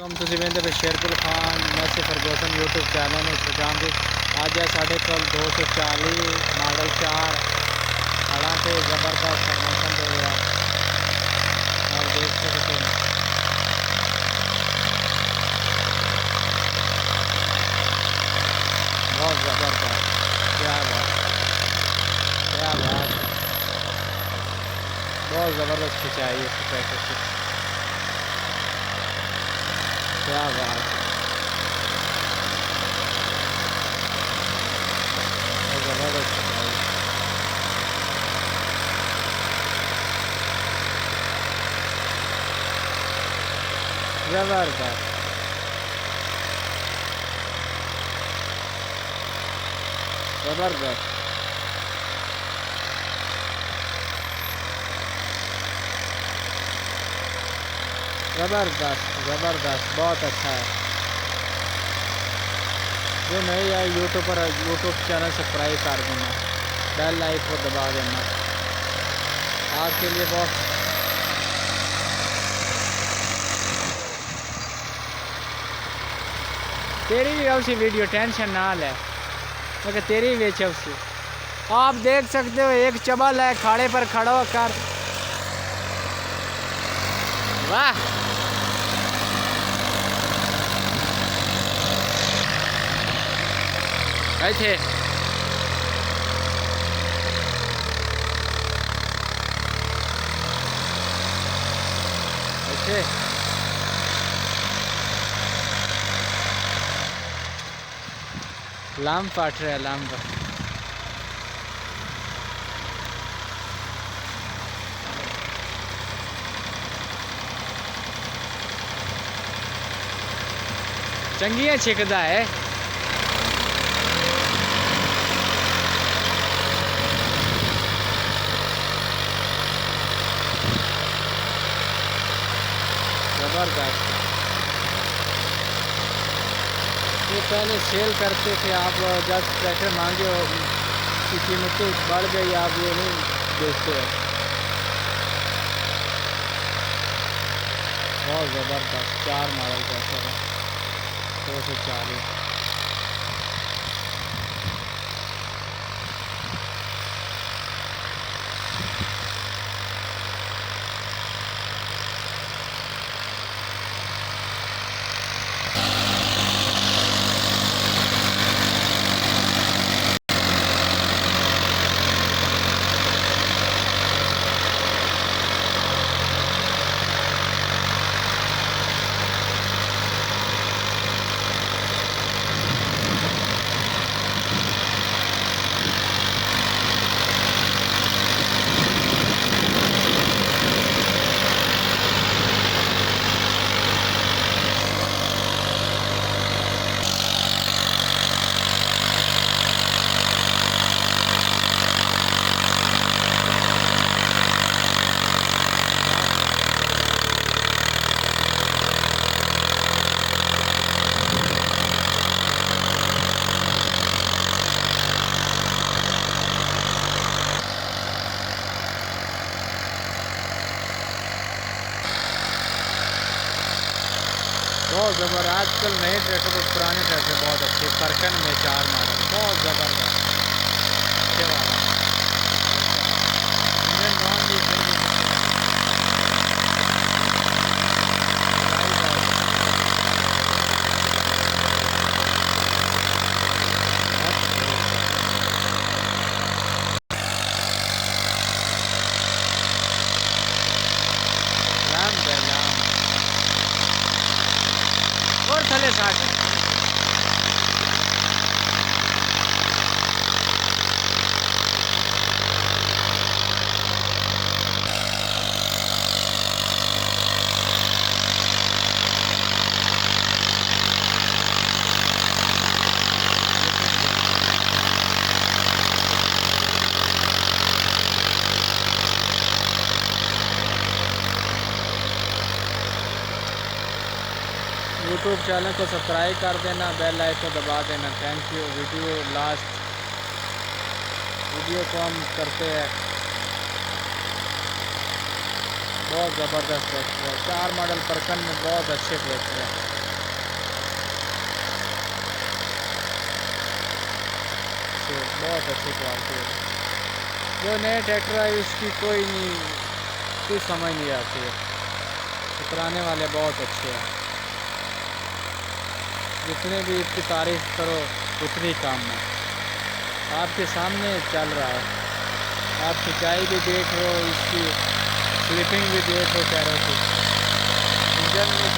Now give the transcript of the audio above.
तुम वेंदे पे शेरपुर खान मैसे फरगोसन यूट्यूब चैनल में जान दे आज है साढ़े कल 240 मॉडल 4 खड़ा पे ज़बरदस्त प्रमोशन दे रहा आप देख सकते हैं। बहुत ज़बरदस्त क्या बात क्या बात बहुत ज़बरदस्त खिंचाई है इसकी पैकेट की क्या बात ज़बरदस्त खिंचाई ज़बरदस्त ज़बरदस्त ज़बरदस्त ज़बरदस्त बहुत अच्छा है। जो नहीं है यूट्यूब चैनल सब्सक्राइब कर देना, बेल लाइक को दबा देना आपके लिए बहुत तेरी भी उसी वीडियो टेंशन ना ले मगर तेरी भी उसी आप देख सकते हो एक चबल है खाड़े पर खड़ा होकर वाह थे अच्छे लाम पाट रहे लाम पर चंगिया छिकदा है ज़बरदस्त। ये पहले सेल करते थे आप जब ट्रैक्टर मांगे की कीमतें बढ़ गई आप ये नहीं बेचते हैं। बहुत ज़बरदस्त 4 मॉडल ट्रैक्टर है 240 बहुत ज़बर आजकल नए ट्रैक्टर और पुराने ट्रैक्टर बहुत अच्छे परकन में 4 मॉडल बहुत ज़बरदस्त अच्छे वाला इंजन नॉन डीजल और थले 60 यूट्यूब चैनल को सब्सक्राइब कर देना, बेल आइकन को दबा देना। Thank you. वीडियो को हम करते हैं। बहुत ज़बरदस्त ट्रैक्टर है, 4 मॉडल परकन में बहुत अच्छे ट्रैक्टर है। से बहुत अच्छी क्वालिटी है। जो नए ट्रैक्टर है उसकी कोई समझ नहीं आती है। पुराने वाले बहुत अच्छे हैं, जितने भी इसकी तारीफ करो उतनी कम है। आपके सामने चल रहा है, आप खिंचाई भी देख लो, इसकी स्लिपिंग भी देख लो, कह रहे थे इंजन में